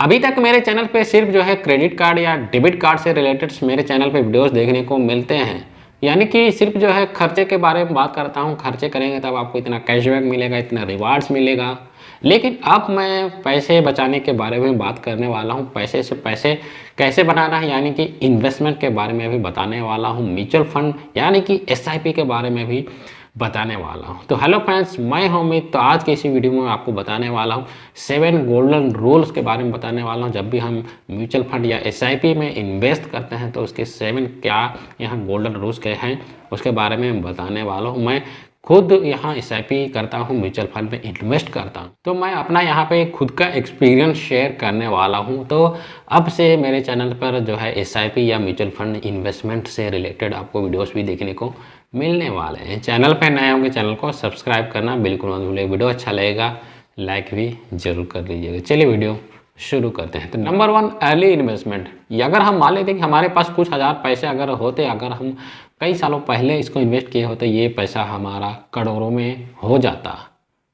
अभी तक मेरे चैनल पे सिर्फ जो है क्रेडिट कार्ड या डेबिट कार्ड से रिलेटेड मेरे चैनल पे वीडियोस देखने को मिलते हैं। यानी कि सिर्फ जो है खर्चे के बारे में बात करता हूँ, खर्चे करेंगे तब आपको इतना कैशबैक मिलेगा, इतना रिवार्ड्स मिलेगा। लेकिन अब मैं पैसे बचाने के बारे में बात करने वाला हूँ, पैसे से पैसे कैसे बनाना है, यानी कि इन्वेस्टमेंट के बारे में भी बताने वाला हूँ, म्यूचुअल फंड यानी कि एसआईपी के बारे में भी बताने वाला हूँ। तो हेलो फ्रेंड्स, मैं हूं उम्मीद। तो आज की इसी वीडियो में आपको बताने वाला हूँ 7 गोल्डन रूल्स के बारे में बताने वाला हूँ। जब भी हम म्यूचुअल फंड या एसआईपी में इन्वेस्ट करते हैं तो उसके 7 क्या यहाँ गोल्डन रूल्स के हैं उसके बारे में बताने वाला हूँ। मैं खुद यहाँ एसआईपी करता हूँ, म्यूचुअल फंड में इन्वेस्ट करता हूँ, तो मैं अपना यहाँ पे खुद का एक्सपीरियंस शेयर करने वाला हूँ। तो अब से मेरे चैनल पर जो है एसआईपी या म्यूचुअल फंड इन्वेस्टमेंट से रिलेटेड आपको वीडियोस भी देखने को मिलने वाले हैं। चैनल पर नए होंगे चैनल को सब्सक्राइब करना बिल्कुल मत भूलिए। वीडियो अच्छा लगेगा लाइक भी जरूर कर लीजिएगा। चलिए वीडियो शुरू करते हैं। तो नंबर 1, अर्ली इन्वेस्टमेंट। अगर हम मान लेते हैं कि हमारे पास कुछ हज़ार पैसे अगर होते, अगर हम कई सालों पहले इसको इन्वेस्ट किए होते, ये पैसा हमारा करोड़ों में हो जाता।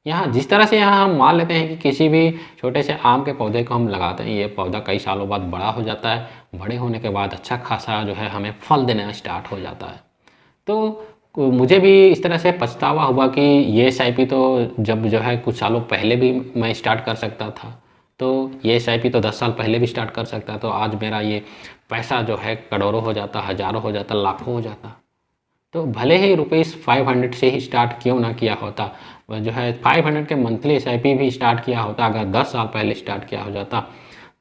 यहाँ जिस तरह से यहाँ हम मान लेते हैं कि किसी भी छोटे से आम के पौधे को हम लगाते हैं, ये पौधा कई सालों बाद बड़ा हो जाता है। बड़े होने के बाद अच्छा खासा जो है हमें फल देना स्टार्ट हो जाता है। तो मुझे भी इस तरह से पछतावा हुआ कि ये एसआईपी तो जब जो है कुछ सालों पहले भी मैं स्टार्ट कर सकता था, तो ये एसआईपी तो 10 साल पहले भी स्टार्ट कर सकता, तो आज मेरा ये पैसा जो है करोड़ों हो जाता, हज़ारों हो जाता, लाखों हो जाता। तो भले ही ₹500 से ही स्टार्ट क्यों ना किया होता, जो है 500 के मंथली एसआईपी भी स्टार्ट किया होता, अगर 10 साल पहले स्टार्ट किया हो जाता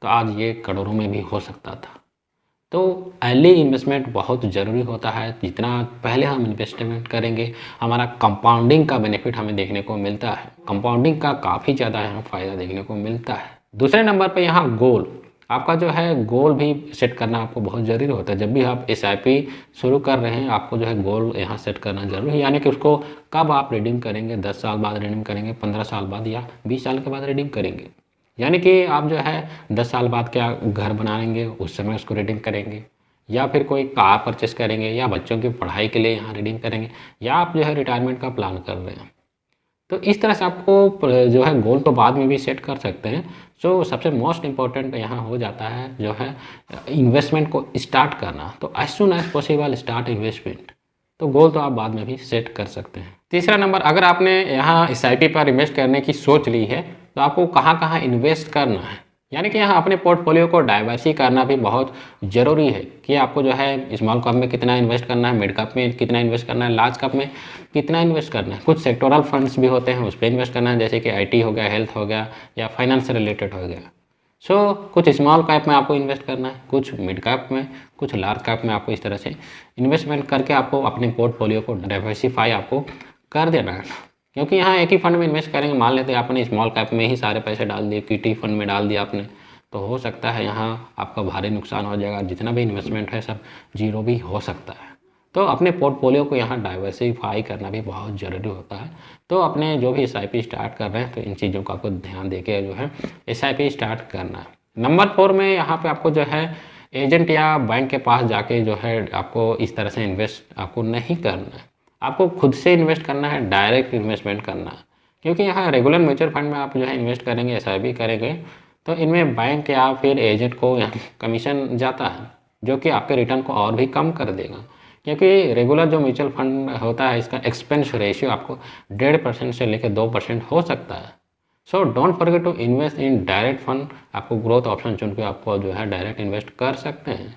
तो आज ये करोड़ों में भी हो सकता था। तो अर्ली इन्वेस्टमेंट बहुत ज़रूरी होता है। जितना पहले हम इन्वेस्टमेंट करेंगे हमारा कंपाउंडिंग का बेनिफिट हमें देखने को मिलता है। कंपाउंडिंग का काफ़ी ज़्यादा यहाँ फ़ायदा देखने को मिलता है। दूसरे नंबर पे यहाँ गोल, आपका जो है गोल भी सेट करना आपको बहुत ज़रूरी होता है। जब भी आप एसआईपी शुरू कर रहे हैं आपको जो है गोल यहाँ सेट करना ज़रूरी है, यानी कि उसको कब आप रिडीम करेंगे, 10 साल बाद रिडीम करेंगे, 15 साल बाद या 20 साल के बाद रिडीम करेंगे। यानी कि आप जो है 10 साल बाद क्या घर बनाएंगे उस समय उसको रिडीम करेंगे, या फिर कोई कार परचेस करेंगे, या बच्चों की पढ़ाई के लिए यहाँ रिडीम करेंगे, या आप जो है रिटायरमेंट का प्लान कर रहे हैं। तो इस तरह से आपको जो है गोल तो बाद में भी सेट कर सकते हैं। सो सबसे मोस्ट इम्पॉर्टेंट यहाँ हो जाता है जो है इन्वेस्टमेंट को स्टार्ट करना। तो as soon as possible start investment. तो गोल तो आप बाद में भी सेट कर सकते हैं। तीसरा नंबर, अगर आपने यहाँ एसआईपी पर इन्वेस्ट करने की सोच ली है तो आपको कहाँ कहाँ इन्वेस्ट करना है, यानी कि यहाँ अपने पोर्टफोलियो को डाइवर्सिफाई करना भी बहुत ज़रूरी है कि आपको जो है स्मॉल कैप में कितना इन्वेस्ट करना है, मिड कैप में कितना इन्वेस्ट करना है, लार्ज कैप में कितना इन्वेस्ट करना है। कुछ सेक्टोरल फंड्स भी होते हैं उस पर इन्वेस्ट करना है, जैसे कि आईटी हो गया, हेल्थ हो गया, या फाइनेंस से रिलेटेड हो गया। सो कुछ स्मॉल कैप में आपको इन्वेस्ट करना है, कुछ मिड कैप में, कुछ लार्ज कैप में। आपको इस तरह से इन्वेस्टमेंट करके आपको अपने पोर्टफोलियो को डाइवर्सिफाई आपको कर देना है। क्योंकि यहाँ एक ही फंड में इन्वेस्ट करेंगे, मान लेते हैं आपने स्मॉल कैप में ही सारे पैसे डाल दिए, इक्विटी फंड में डाल दिया आपने, तो हो सकता है यहाँ आपका भारी नुकसान हो जाएगा। जितना भी इन्वेस्टमेंट है सब जीरो भी हो सकता है। तो अपने पोर्टफोलियो को यहाँ डाइवर्सिफाई करना भी बहुत ज़रूरी होता है। तो अपने जो भी एसआईपी स्टार्ट कर रहे हैं तो इन चीज़ों का आपको ध्यान देके जो है एसआईपी स्टार्ट करना है। नंबर 4 में यहाँ पे आपको जो है एजेंट या बैंक के पास जाके जो है आपको इस तरह से इन्वेस्ट आपको नहीं करना है। आपको खुद से इन्वेस्ट करना है, डायरेक्ट इन्वेस्टमेंट करना है। क्योंकि यहाँ रेगुलर म्यूचुअल फंड में आप जो है इन्वेस्ट करेंगे, एसआईपी करेंगे, तो इनमें बैंक या फिर एजेंट को यहाँ कमीशन जाता है, जो कि आपके रिटर्न को और भी कम कर देगा। क्योंकि रेगुलर जो म्यूचुअल फंड होता है इसका एक्सपेंस रेशियो आपको 1.5% से लेकर 2% हो सकता है। So don't forget to invest in direct fund. आपको ग्रोथ ऑप्शन चुन के आपको जो है डायरेक्ट इन्वेस्ट कर सकते हैं।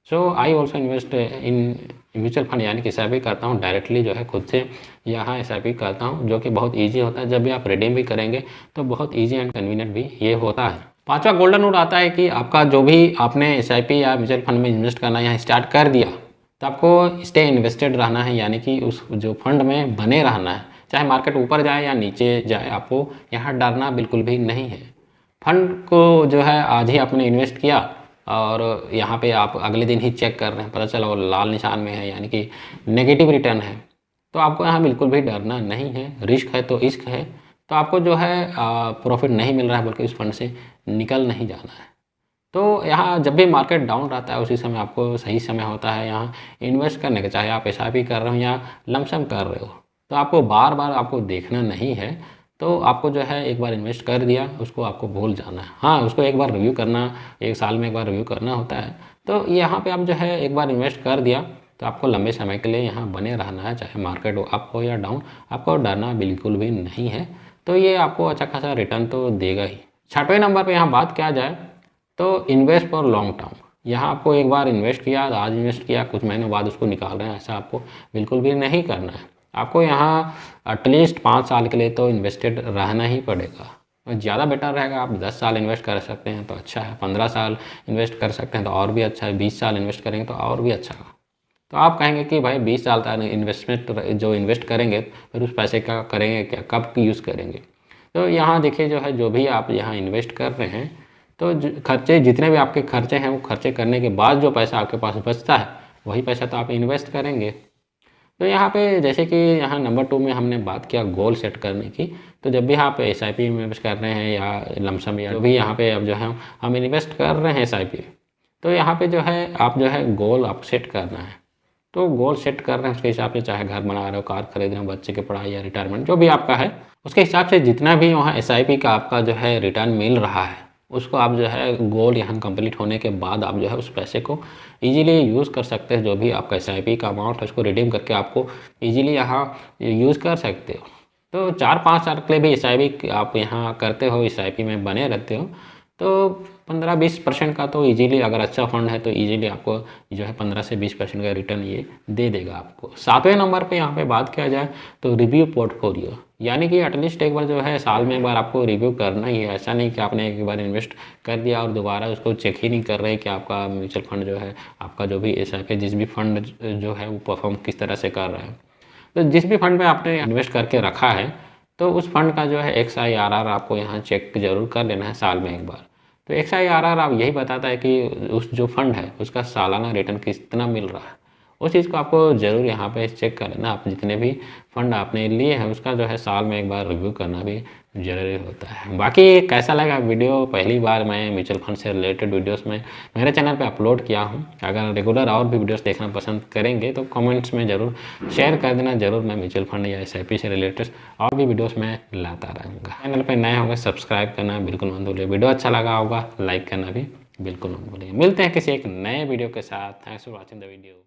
So I also invest in mutual fund, यानी कि एसआईपी करता हूँ डायरेक्टली, जो है खुद से यहाँ एसआईपी करता हूँ, जो कि बहुत इजी होता है। जब भी आप रिडीम भी करेंगे तो बहुत इजी एंड कन्वीनियंट भी ये होता है। 5वां गोल्डन रूल आता है कि आपका जो भी आपने एसआईपी या म्यूचुअल फंड में इन्वेस्ट करना यहाँ स्टार्ट कर दिया तो आपको स्टे इन्वेस्टेड रहना है, यानी कि उस जो फंड में बने रहना है। चाहे मार्केट ऊपर जाए या नीचे जाए, आपको यहाँ डरना बिल्कुल भी नहीं है। फंड को जो है आज ही आपने इन्वेस्ट किया और यहाँ पे आप अगले दिन ही चेक कर रहे हैं, पता चला वो लाल निशान में है, यानी कि नेगेटिव रिटर्न है, तो आपको यहाँ बिल्कुल भी डरना नहीं है। रिस्क है तो इश्क है। तो आपको जो है प्रॉफिट नहीं मिल रहा है बल्कि उस फंड से निकल नहीं जाना है। तो यहाँ जब भी मार्केट डाउन रहता है उसी समय आपको सही समय होता है यहाँ इन्वेस्ट करने का, चाहे आप एसआईपी कर रहे हो या लमसम कर रहे हो। तो आपको बार बार आपको देखना नहीं है। तो आपको जो है एक बार इन्वेस्ट कर दिया, उसको आपको भूल जाना है। हाँ, उसको एक बार रिव्यू करना, 1 साल में एक बार रिव्यू करना होता है। तो यहाँ पे आप जो है एक बार इन्वेस्ट कर दिया तो आपको लंबे समय के लिए यहाँ बने रहना है, चाहे मार्केट अप हो या डाउन, आपको डरना बिल्कुल भी नहीं है। तो ये आपको अच्छा खासा रिटर्न तो देगा ही। 6वें नंबर पे यहाँ बात किया जाए तो इन्वेस्ट फॉर लॉन्ग टर्म। यहाँ आपको एक बार इन्वेस्ट किया, आज इन्वेस्ट किया, कुछ महीनों बाद उसको निकाल रहे हैं, ऐसा आपको बिल्कुल भी नहीं करना है। आपको यहाँ एटलीस्ट 5 साल के लिए तो इन्वेस्टेड रहना ही पड़ेगा। और ज़्यादा बेटर रहेगा आप 10 साल इन्वेस्ट कर सकते हैं तो अच्छा है, 15 साल इन्वेस्ट कर सकते हैं तो और भी अच्छा है, 20 साल इन्वेस्ट करेंगे तो और भी अच्छा है। तो आप कहेंगे कि भाई 20 साल तक इन्वेस्टमेंट जो इन्वेस्ट करेंगे फिर उस पैसे का करेंगे क्या, कब यूज़ करेंगे। तो यहाँ देखिए जो है, जो भी आप यहाँ इन्वेस्ट कर रहे हैं तो खर्चे जितने भी आपके खर्चे हैं वो खर्चे करने के बाद जो पैसा आपके पास बचता है वही पैसा तो आप इन्वेस्ट करेंगे। तो यहाँ पे जैसे कि यहाँ नंबर 2 में हमने बात किया गोल सेट करने की। तो जब भी आप SIP में इन्वेस्ट कर रहे हैं या लमसम या जो भी यहाँ पे अब जो है हम इन्वेस्ट कर रहे हैं SIP, तो यहाँ पे जो है आप जो है गोल आप सेट करना है। तो गोल सेट कर रहे हैं उसके हिसाब से, चाहे घर बना रहे हो, कार खरीद रहे हो, बच्चे की पढ़ाई या रिटायरमेंट जो भी आपका है, उसके हिसाब से जितना भी वहाँ SIP का आपका जो है रिटर्न मिल रहा है उसको आप जो है गोल यहाँ कंप्लीट होने के बाद आप जो है उस पैसे को इजीली यूज़ कर सकते हैं। जो भी आपका SIP का अमाउंट है उसको रिडीम करके आपको इजीली यहाँ यूज़ कर सकते हो। तो 4-5 साल के लिए भी SIP आप यहाँ करते हो, SIP में बने रहते हो तो 15-20% का तो इजीली, अगर अच्छा फंड है तो इजीली आपको जो है 15 से 20% का रिटर्न ये दे देगा आपको। 7वें नंबर पे यहाँ पे बात किया जाए तो रिव्यू पोर्टफोलियो, यानी कि एटलीस्ट एक बार जो है साल में एक बार आपको रिव्यू करना ही है। ऐसा नहीं कि आपने एक बार इन्वेस्ट कर दिया और दोबारा उसको चेक ही नहीं कर रहे कि आपका म्यूचुअल फंड जो है, आपका जो भी SIP जिस भी फंड जो है वो परफॉर्म किस तरह से कर रहा है। तो जिस भी फंड में आपने इन्वेस्ट करके रखा है तो उस फंड का जो है XIRR आपको यहाँ चेक ज़रूर कर लेना है साल में एक बार। तो XIRR आप यही बताता है कि उस जो फंड है उसका सालाना रिटर्न कितना मिल रहा है। उस चीज़ को आपको ज़रूर यहाँ पे चेक कर लेना। आप जितने भी फंड आपने लिए हैं उसका जो है साल में एक बार रिव्यू करना भी ज़रूरी होता है। बाकी कैसा लगा वीडियो, पहली बार मैं म्यूचुअल फंड से रिलेटेड वीडियोस में मेरे चैनल पे अपलोड किया हूँ। अगर रेगुलर और भी वीडियोस देखना पसंद करेंगे तो कमेंट्स में ज़रूर शेयर कर देना। ज़रूर मैं म्यूचुअल फंड या SIP से रिलेटेड और भी वीडियोज़ में लाता रहूँगा। चैनल पर नए होंगे सब्सक्राइब करना बिल्कुल मत भूलिए। वीडियो अच्छा लगा होगा लाइक करना भी बिल्कुल मत भूलिए। मिलते हैं किसी एक नए वीडियो के साथ। Thanks for watching the video.